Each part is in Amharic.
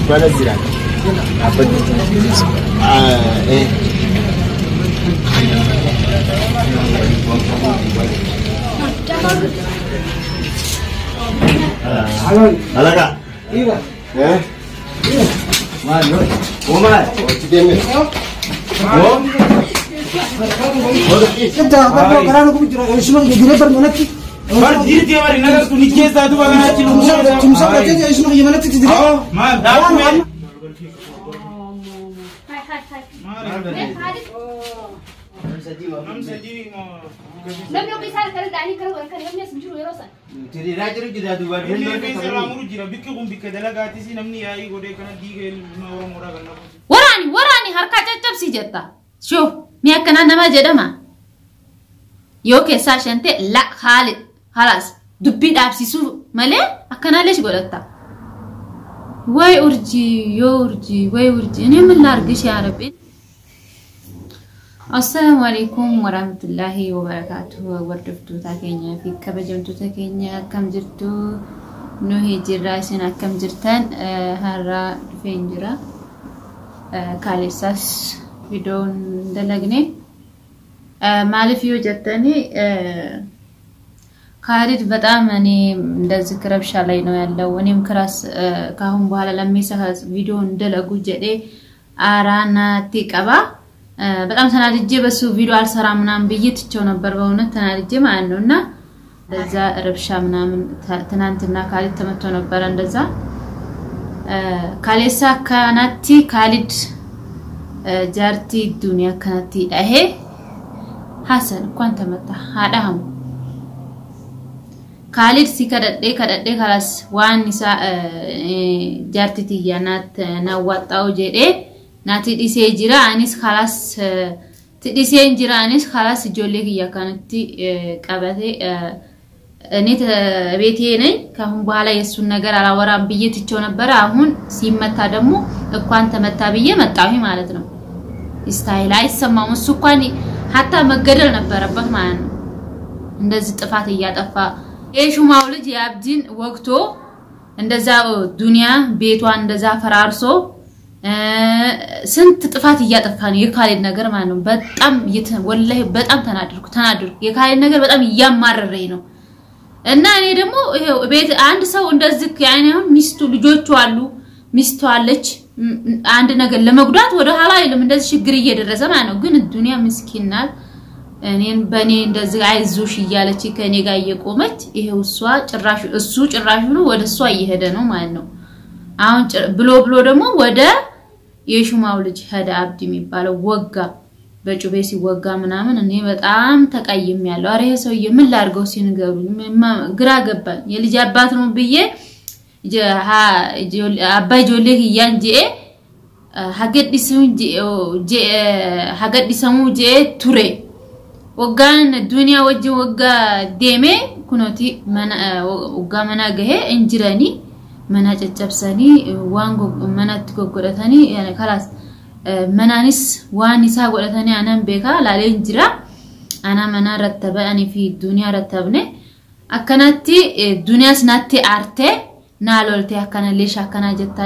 ولا زرع ايه هلا ايوه ايه ما له وما تدمر انت قرانكم شنو يجري برمنتي بار ديرتي ماري نغا كوني كيسا دو بانا تمسك تجي شنو يمنتي تدري ما داك مي هاي لم يوم يسال كل داني كل وين كان يوم يسمع شو يروسن تري راجل جدا دو بار اللي بيسر امور جرا بكم بك دلغاتي سي نمني اي غودي كان ديغل نورو مورا غنا وراني هركا تبسي جتا شوف ميكنا نما جدما يوكي ساشنت لا خالد خلاص دبي دابسيسو مالي اكنا ليش غلطتا واي اورجي انا من لارغش يا ربي. السلام عليكم ورحمة الله وبركاته. وردفتو تاكينيا في كبجمتو تاكينيا كم جرتو نوهي جراسنا كم جرتان هارا دفين جرا كاليساس فيدون دلقني مالي فيو جرتاني خالد بطعم اني ندذكر بشالي نو يالو ونيم كراس كاهم بحالا لميسا فيدون دلقو جدي آرانا تيكابا በጣም ተናድጄ በሱ ቪዲዮ አልሰራም ምናምን ብይትቸው ነበር በእውነት ተናድጄ ማለት ነውና ለዛ ረብሻ ምናምን ትናንትና ካሊድ ተመቶ ነበር እንደዛ ካሌሳ ካናቲ ካሊድ ጃርቲ ዱንያ ካናቲ አሄ ሐሰን እንኳን ተመታ አዳም ካሊድ ሲከደደ ካላስ ዋንሳ ጃርቲ ትያናት ናዋጣው ጀዴ ناتي دي سيجرا انيس خلاص تدي سيجرا انيس خلاص جوليك يا كانتي قبته اني بيتي ني كاهم بኋላ የሱን ነገር አላወራም ብዬትቸው ነበር አሁን ሲመታ ደግሞ እንኳን ተመታ ብዬ መጣሁ ማለት ነው ስታይል አይሰማም እሱ እንኳን hatta መገደል ነበረበት ማለት ነው እንደዚህ ጥፋት ያጠፋ የሹማው ልጅ ያብዲን ወቅቶ እንደዛ ዱንያ ቤቷን እንደዛ ፈራርሶ ስንት ጥፋት ያጠፋ ነው የካሊድ ነገር ማለት ነው በጣም ወላሂ በጣም ተናድርኩ የካሊድ ነገር በጣም ያማረረኝ ነው እና እኔ ደግሞ ይሄው ቤት አንድ ሰው እንደዚህ ያኔ አሁን ሚስቱ ልጆቹ አሉ ሚስቱ አለች አንድ ነገር ለመጉዳት ወደ ኋላ አይልም እንደዚህ ችግር እየደረሰ ማለት ነው ግን ዱንያ ምስኪናል እኔን በኔ እንደዚህ አይዞሽ ይያለች ከኔ ጋር እየቆመች ይሄው እሱ ጭራሽ ነው ወደ እሷ እየሄደ ነው ማለት ነው አሁን ብሎ ደግሞ ወደ የሹማው ልጅ ሄደ አብዲ የሚባለው ወጋ በጩቤ ሲወጋ ምናምን እኔ በጣም ተቀይም ያለው አሬ ሰውዬ ምን ላርገው ሲንገሩኝ ግራ ገባኝ የልጅ አባት ነው ብዬ አባይ ጆሌክ ያንጂ ሀገዲሰሙ ጄ ቱሬ ወጋን ዱንያ ወጅ ወጋ ዴሜ ኩኖቲ ወጋ መናገሄ እንጅራኒ منا تجبسني وانغو منا تقولتني يعني خلاص منانيس وانيسا قولتني أنا بيكا لالين جرا أنا منا رتباني في الدنيا رتبني أكنتي الدنيا سنتي أرتة نالولتي أكنا ليش أكنا جت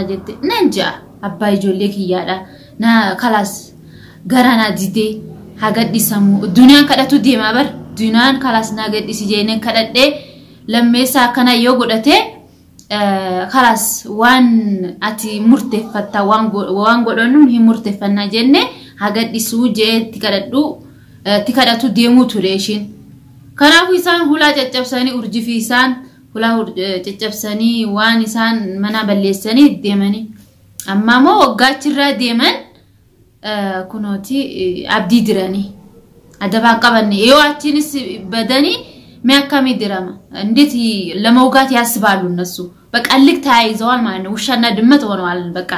ننجا أباي جوليك يالا نا خلاص غرانا ديدي حاجات دي سمو الدنيا كده تودي ما بر الدنيا خلاص ناقد يسجيني كده ده لما يسا أكنا يوغدته خلاص وان اتي مرتفتا وان غدونم هي مرتفنا جنة حاجات دي سوجه تكادتو ديمو توريشين كنا فيسان هلا ججبساني اورجي فيسان هلا ججبساني وان انسان منا بليساني ديمني اما ما وغاچرا ديمن كنوتي عبدي دراني ادبا قبني يواچينس بدني ሚያካሚ ድራማ እንዴት ለመውጋት ያስባሉ እነሱ በቃ ልክ ታይዘዋል ማለት ነው ውሻና ድመት ሆነዋል በቃ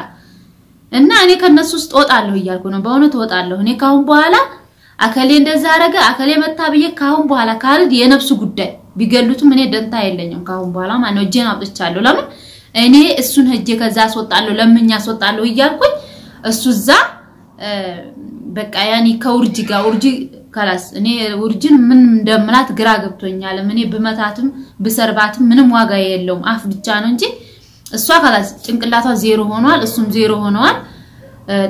እና እኔ ከነሱ ውስጥ ወጣለሁ ይያልኩ ነው በእውነት ወጣለሁ እኔ ካሁን በኋላ አከሌ እንደዛ አረጋ አከሌ መታ ብዬ ካሁን በኋላ ካልድ የነፍሱ ጉዳይ ቢገሉትም እኔ ደንታ የለኝም ካሁን በኋላ ማለት ነው እጄን አውጥቻለሁ ለምን እኔ እሱን ሄጄ ከዛ አስወጣለሁ ለምኛ አስወጣለሁ ይያልኩኝ እሱዛ በቃ ያኒ ከውርጂ ጋር ውርጂ خلاص እኔ ውርጂን ምን እንደምላት ግራ ገብቶኛል እኔ በመታትም በሰርባትም ምንም ዋጋ የለውም አፍ ብቻ ነው እንጂ እሷ ካላስ ጭንቅላቷ ዜሮ ሆኗል እሱም ዜሮ ሆኗል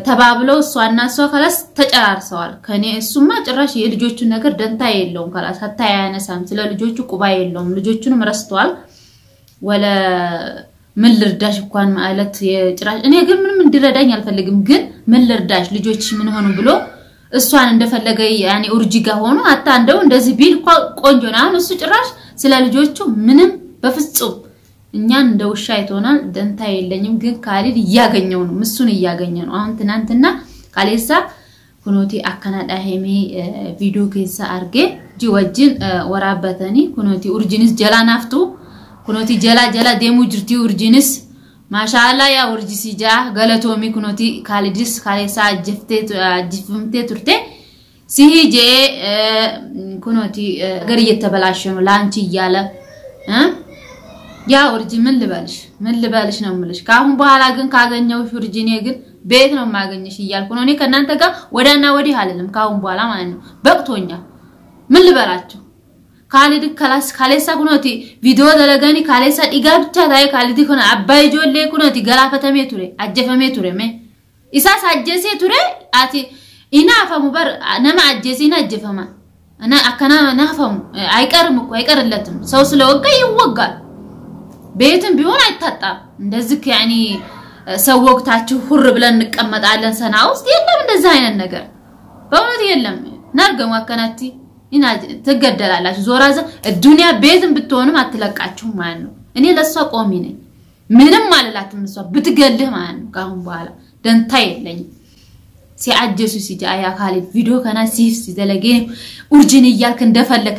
ተባብለው እሷና እሷ ካላስ ተጨራርሰዋል ከኔ እሱማ ጭራሽ የልጆቹን ነገር ደንታ የለውም ካላስ hatta ያነሳም ስለ ልጆቹ ቁባ የለውም ልጆቹንም ረስተዋል ወለ ምን ልርዳሽ እንኳን ማለት የጭራሽ እኔ ግን ምንም እንዲረዳኝ አልፈልግም ግን ምን ልርዳሽ ልጆችሽ ምን ሆኑ ብሎ እሷን እንደፈለገ ያኔ ኡርጂጋ ሆኖ hatta እንደው እንደዚህ ቢል ቆንጆ ነው እሱ ጭራሽ ስለ ልጆቹ ምንም በፍጹም እኛን እንደው ሻይቶናል ደንታ የለኝም ግን ካሊድ ያገኘው ነው ምሱን ያገኘ ነው አሁን ትናንትና ካሌሳ ኩኖቲ አከናዳ ሄሜ ቪዲዮ ከሳ አርጌ ጂወጅን ወራበተኒ ኩኖቲ ኡርጂንስ ጀላናፍቱ ኩኖቲ ጀላ ደሙ ጅርቲ ኡርጂንስ ማሻአላ ያ ኡርጂሲጃ ገለቶሚ ኩኖቲ ካሊድስ ካሌሳ ጅፍምቴ ቱርቴ ሲሂጄ ኩኖቲ ገር እየተበላሽ ነው ላንቺ ይያለ ያ ኡርጂ ምን ልበልሽ ነው ምልሽ ካሁን በኋላ ግን ካገኘው ኡርጂኔ ግን ቤት ነው ማገኘሽ ይያልኩ ነው እኔ ከናንተ ጋር ወዳና ወዲ አይደለም ካሁን በኋላ ማለት ነው በቅቶኛል ምን ልበላችሁ ካሊድ ካሌሳ ኩኖቲ ቪዲዮ ደለጋኒ ካሌሳ ዲጋ ብቻ ታይ ካሊድ ኩኖ አባይ ጆሌ ኩኖቲ ገላፈተሜ ቱሬ አጀፈሜ ቱሬ ሜ ኢሳስ አጀሴ ቱሬ አቲ ኢናፈሙ በር ነማ አጀሲና አጀፈማ እና አከና ናፈሙ አይቀርም እኮ አይቀርለትም ሰው ስለወጋ ይወጋል ቤትም ቢሆን አይታጣም እንደዚህ ያኒ ሰው ወቅታችሁ ሁር ብለን እንቀመጣለን ሰና ውስጥ የለም እንደዛ አይነት ነገር በእውነት የለም ናርገሙ አከናቲ ኢና ተገደላላችሁ ዞራዘ ዱንያ ቤትም ብትሆንም አትለቃችሁ ማለት ነው እኔ ለሷ ቆሚ ነኝ ምንም ማለላትም እሷ ብትገልህ ማለት ነው ካሁን በኋላ ደንታ የለኝ ሲአጀሱ ሲጃያ ካሊድ ቪዲዮ ከና ሲፍስ ዘለጌ ኡርጂን ይያልክ እንደፈለክ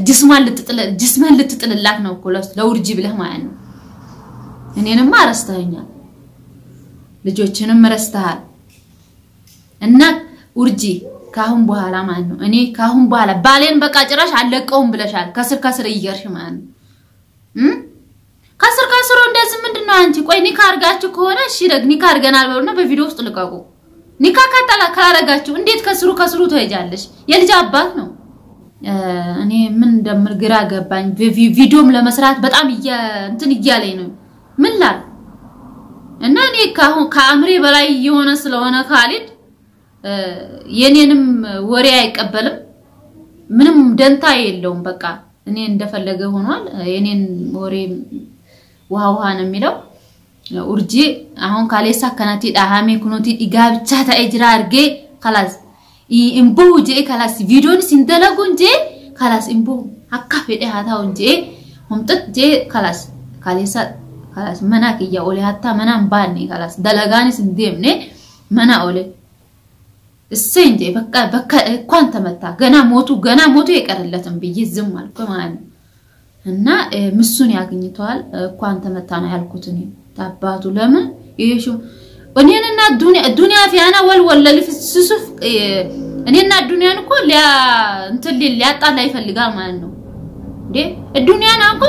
ጅስማን ልትጥልላት ነው እኮ ለኡርጂ ብለህ ማለት ነው እኔንማ አረስተኛል ልጆችንም ረስተሃል እና ኡርጂ ካሁን በኋላ ማለት ነው እኔ ካሁን በኋላ ባሌን በቃ ጭራሽ አለቀውም ብለሻል ከስር ይገርሽ ማለት ነው ከስር እንደዚህ ምንድነው አንቺ ቆይ ኒካ አርጋችሁ ከሆነ እሺ ደግ ኒካ አርገናል በሉና በቪዲዮ ውስጥ ልቀቁ ኒካ ካላረጋችሁ እንዴት ከስሩ ተይጃለሽ የልጅ አባት ነው እኔ ምን እንደምር ግራ ገባኝ ቪዲዮም ለመስራት በጣም እንትን ይያለኝ ነው ምን ላል እና እኔ ከአምሬ በላይ የሆነ ስለሆነ ካሊድ የኔንም ወሬ አይቀበልም ምንም ደንታ የለውም በቃ እኔ እንደፈለገ ሆኗል የኔን ወሬ ውሃ ነው የሚለው ኡርጂ አሁን ካሌሳ ከናቲ ዳሃሜ ኩኖቲ ዲጋብቻ ታእጅራ አርጌ خلاص ኢምቦ ጄ خلاص ቪዲዮን ሲንደለጉ እንጂ خلاص ኢምቦ አካፈደ ሃታው እንጂ ሁምጥት ጄ خلاص ካሌሳ خلاص መናክ ያውለ ሃታ መናም ባኔ خلاص ደለጋኒ ሲንደምኔ መና ኦለ እሰንጀ በቃ እንኳን ተመታ ገና ሞቱ የቀረለትም ብዬ ዝም አልኩ ማለት ነው እና ምሱን ያገኝቷል እንኳን ተመታ ነው ያልኩት እኔ ታባቱ ለምን ይሹ እኔና ዱንያ ፊያና ወልወል ለፍስሱፍ እኔና ዱንያን እኮ ሊያጣላ ይፈልጋል ማለት ነው እንዴ ዱንያን አንኮ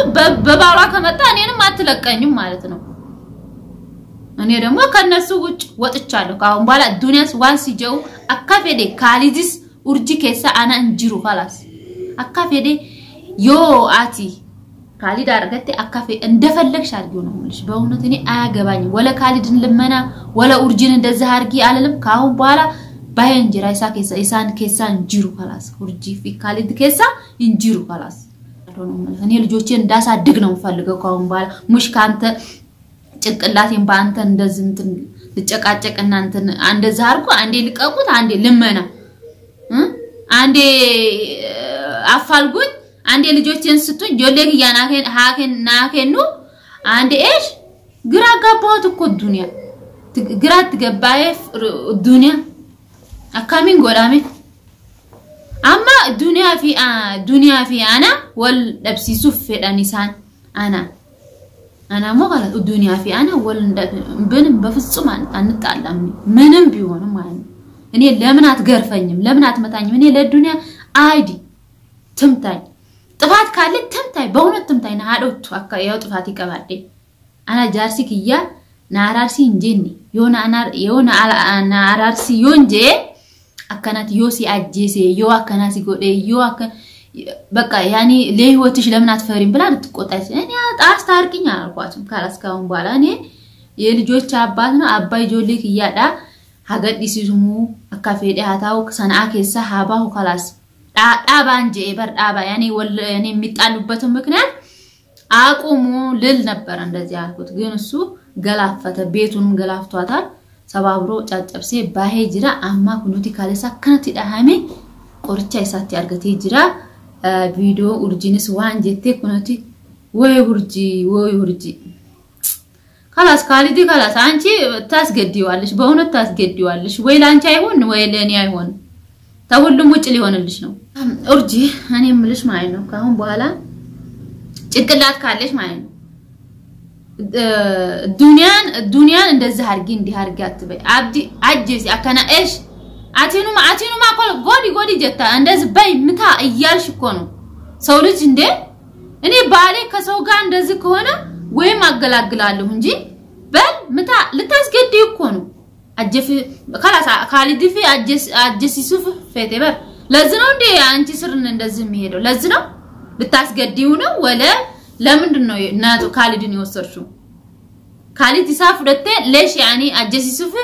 በባሏ ከመጣ እኔንም አትለቀኝም ማለት ነው እኔ ደግሞ ከነሱ ውጭ ወጥቻለሁ ካሁን በኋላ ዱንያስ ዋንሲጀው አካፌዴ ካሊዲስ ኡርጂ ከሳ አና እንጂሩ خلاص አካፌዴ ዮ አቲ ካሊድ አርገቴ አካፌ እንደፈለግሽ አርጊው ነው ማለት በእውነት እኔ አያገባኝ ወለ ካሊድን ልመና ወለ ኡርጂን እንደዛ አርጊ አለለም ካሁን በኋላ ባይንጅራ ኢሳን ከሳ እንጂሩ خلاص ኡርጂ ፊ ካሊድ ከሳ እንጂሩ خلاص እኔ ልጆቼን እንዳሳድግ ነው ፈልገው ካሁን በኋላ ሙሽ ካንተ ጭቅላቴን ባንተ እንደዚህ እንትን ልጨቃጨቅና እንትን እንደዛ አርኩ አንዴ ልቀቁት አንዴ ልመና አንዴ አፋልጉኝ አንዴ ልጆችን ስጡኝ ጆሌክ ያናከን ናከኑ አንዴ እሺ ግራ ጋባውት እኮ ዱንያ ግራ ትገባይ ዱንያ አካሚን ጎዳሜ አማ ዱንያ ፊ አና ወል ለብሲሱ ፈዳኒሳን አና ሞጋላ ዱንያ ፊ አና ወል በንም በፍጹም አንጣላም ምንም ቢሆንም ማለት እኔ ለምን አትገርፈኝም ለምን አትመታኝም እኔ ለዱንያ አይዲ ትምታይ ጥፋት ካለ ትምታይ በእውነት ትምታይ ናዶቱ ያው ጥፋት ይቀባዴ አና ጃርሲክያ ናራርሲ እንጀኒ ዮና ናራርሲ ዮንጄ አከናት ዮሲ አጄሴ ዮ አከናሲ ጎዴ ዮ በቃ ያኒ ለህይወትሽ ለምን አትፈሪም ብላ ልትቆጣች እኔ አስታርቂኝ አልኳትም ካላስካውን በኋላ እኔ የልጆች አባት ነው አባይ ጆሌክ ይያዳ ሀገዲሲዙሙ አካፌዴ ሃታው ሰናአ ከሳ ሃባው خلاص ዳባ እንጂ በር ዳባ ያኔ ያኔ የሚጣሉበት ምክንያት አቁሙ ልል ነበር እንደዚህ ያልኩት ግን እሱ ገላፈተ ቤቱንም ገላፍቷታል ሰባብሮ ጫጨብሴ ባሄ ጅራ አማ ኩኑቲ ካለሳ ከነቲ ዳሃሜ ቆርቻ ይሳት ያርገት ጅራ ቪዲዮ ኡርጂንስ ዋንጀቴ ኩኑቲ ወይ ውርጂ خلاص ካሊዲ خلاص አንቺ ታስገዲዋለሽ በእውነት ታስገዲዋለሽ ወይ ላንቺ አይሆን ወይ ለኔ አይሆን ተሁሉም ውጭ ሊሆንልሽ ነው ኡርጂ እኔ ምልሽ ማለት ነው ካሁን በኋላ ጭቅላት ካለሽ ማለት ነው ዱንያን እንደዚህ አርጊ እንዲህ አርጊ አትበይ አብዲ አጅስ አከና እሺ አቲኑማ ኮል ጎዲ ጀታ እንደዚህ በይ ምታ እያልሽ እኮ ነው ሰው ልጅ እንደ እኔ ባሌ ከሰው ጋር እንደዚህ ከሆነ ወይም አገላግላለሁ እንጂ በል ምታ ልታስገድይ እኮ ነው አጀፍ خلاص ካሊዲ ፊ አጀስ ይሱፍ ፈቴበር ለዚህ ነው እንደ አንቺ ስርን እንደዚህ የሚሄደው ለዚህ ነው ልታስገድዩ ነው ወለ ለምንድነው እናቱ ካሊድን ይወሰርሽው ካሊድ ይሳፍ ደተ ለሽ ያኒ አጀስ ይሱፍ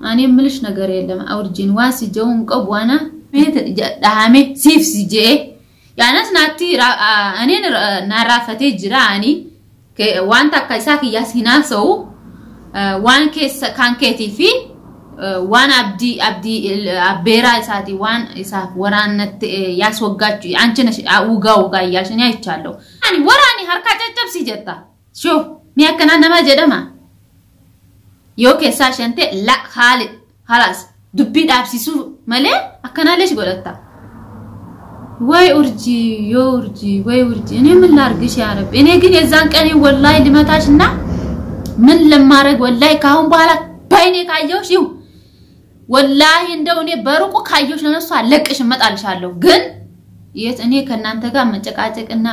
አኔ ምልሽ ነገር የለም አውርጂን ዋስ ጀውን ቀቧና ቤት ዳሃሜ ሲፍ ሲጄ ያናስ ናቲ እኔ ናራፈቴ ጅራኒ ዋንታ ካይሳክ ያስሂና ሰው ዋን ኬስ ካንኬቲ ፊ ዋን አብዲ አቤራ ሳቲ ዋን ኢሳፍ ወራነት ያስወጋቹ አንቺ ነሽ አውጋው ጋያልሽ እኔ አይቻለሁ አኒ ወራኒ harka ጨጨብ ሲጀታ ሾ ሚያከናነማ ጀደማ ዮኬ ሳሸንቴ ላ خالد خلاص ዱቢ ዳብሲሱ መለ አከናለሽ ጎለታ ወይ ኡርጂ ዮርጂ ወይ ኡርጂ እኔ ምን ላርግሽ ያ ረብ እኔ ግን የዛን ቀን ወላይ ልመታሽና ምን ለማረግ ወላይ ካሁን በኋላ ባይኔ ካየውሽ ይው ወላሂ እንደው እኔ በሩቁ ካየውሽ ለነሱ አለቅሽ መጣልሻለሁ ግን የት እኔ ከናንተ ጋር መጨቃጨቅና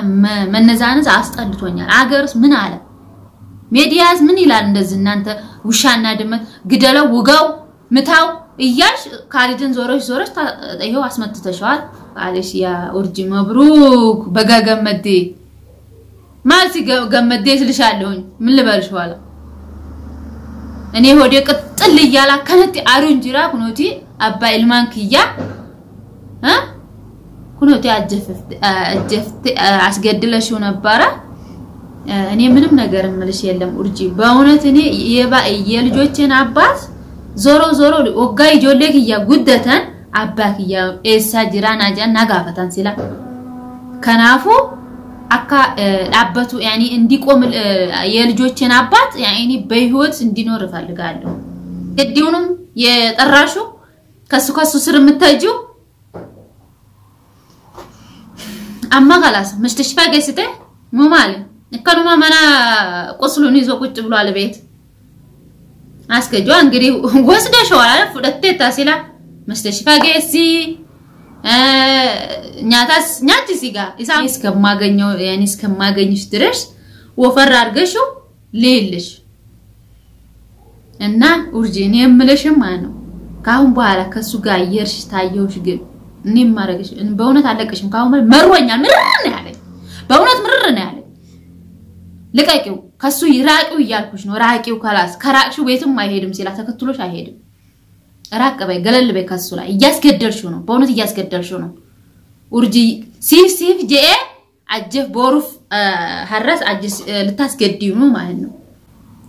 መነዛነዝ አስጠልቶኛል አገርስ ምን አለ ሚዲያስ ምን ይላል እንደዚህ እናንተ ውሻና ድመት ግደለው ውጋው ምታው እያልሽ ካሊድን ዞሮሽ ይሄው አስመጥተሻል አለሽ ያ ኡርጂ መብሩክ በጋገመዴ ማሲ ገመዴ ስልሻለሁኝ ምን ልበልሽ ዋላ እኔ ሆዴ ቅጥል ይያላ ከነቲ አሩንጂራ ኩኖቲ አባ ኢልማንኪያ ኩኖቲ አጀፍት አስገድለሽው ነበር እኔ ምንም ነገር ምልሽ የለም ኡርጂ በእውነት እኔ የልጆቼን አባት ዞሮ ወጋይ ጆሌክ ጉደተን አባክያ ኤሳ ጅራና ጃና ጋፈታን ሲላ ከናፉ አካ አባቱ ያኒ እንዲቆም የልጆቼን አባት ያኒ በህይወት እንዲኖር ፈልጋለሁ እዲውንም የጠራሹ ከሱ ስር ምታጂው አማ خلاص መስተሽፋ ገስተ ሙማል እከኑማ ማና ቆስሉን ይዞ ቁጭ ብሏል ቤት አስከጆ እንግዲህ ወስደሽዋል አይደል ፍደተ ታሲላ መስተሽፋ ገሲ ኛቲ ሲጋ ኢሳም እስከማገኘው ያኒ እስከማገኝሽ ድረስ ወፈር አርገሽው ሌልሽ እና ኡርጂን የምልሽም ማነው ካሁን በኋላ ከሱ ጋር የርሽ ታየውሽ ግን እኔም ማረግሽ በእውነት አለቀሽም ካሁን መሮኛል ምርር ያለኝ በእውነት ምርር ነው ያለኝ ለቀቂው ከሱ ይራቂው ይያልኩሽ ነው ራቂው خلاص ከራቅሽው ቤትም አይሄድም ሲላ ተከትሎሽ አይሄድም ራቅ በይ ገለል በይ ከሱ ላይ እያስገደልሽው ነው በእውነት እያስገደልሽው ነው ኡርጂ ሲፍ ጄ አጀፍ ቦሩፍ ሐራስ አጅስ ልታስገዲው ነው ማለት ነው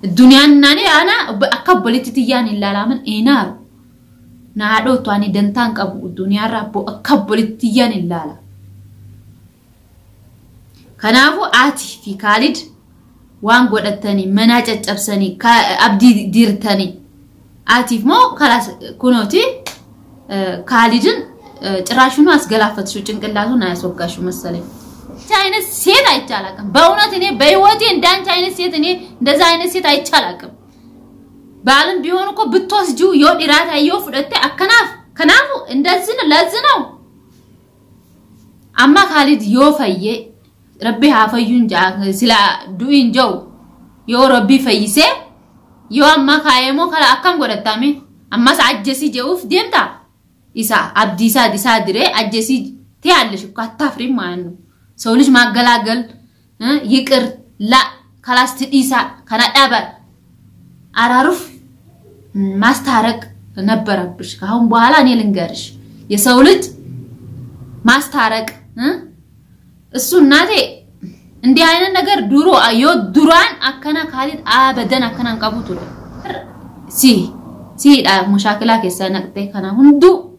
ዱንያና እኔ አና አከቦሊቲያን ይላላምን ኢናር ናዶ ቷኒ ደንታን ቀቡ ዱንያ ራቦ አከቦሊቲያን ይላላ ከናፉ አቲ ፊ ካሊድ ዋን ጎደተኒ መናጨጨብሰኒ አብዲ ዲርተኒ አቲፍ ሞ خلاص ኩኖቲ ካሊድን ጭራሹን አስገላፈትሽው ጭንቅላቱን አያስወጋሽው መሰለኝ ቻይነስ ሴት አይቻላቀም በእውነት እኔ በህይወቴ እንዳንቺ አይነት ሴት እኔ እንደዛ አይነት ሴት አይቻላቀም ባልን ቢሆን እኮ ብትወስጂው ይወዲራት አይዮ ፍደተ ከናፉ እንደዚህ ነው ለዚህ ነው አማ ካሊድ ይወፈየ ረቢ አፈዩን ጃ ሲላ ዱኢንጆ የረቢ ፈይሴ يوم ما كايمو كلا أكم قرطامي أما سأجسي جوف ديمتا إسا أبديسا ديسا دري أجسي تيالش كاتافري مانو سولش ما غلاغل يكر لا خلاص تديسا كان أبا أعرف ما استعرق نبربش كهم بحالا نيلنجرش يسولد ما استعرق السنة عندي هاي النجار دورو أيود دوران أكنا خالد أبدا أكنا نقبضه سي مشاكلات كيسانا كنا هندو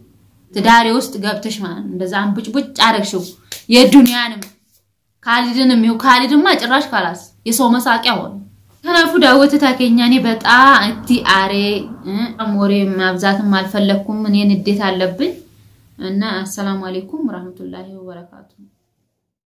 تداري وست قابتش مان بزعم بج عارف شو يا الدنيا نم خالدنا ميو خالد ما جراش خلاص يسوع مساك يهون أنا فودا وتتاكيني بت أنتي أري أموري ما بذات ما الفلكم من ينديت على لبن أن السلام عليكم ورحمة الله وبركاته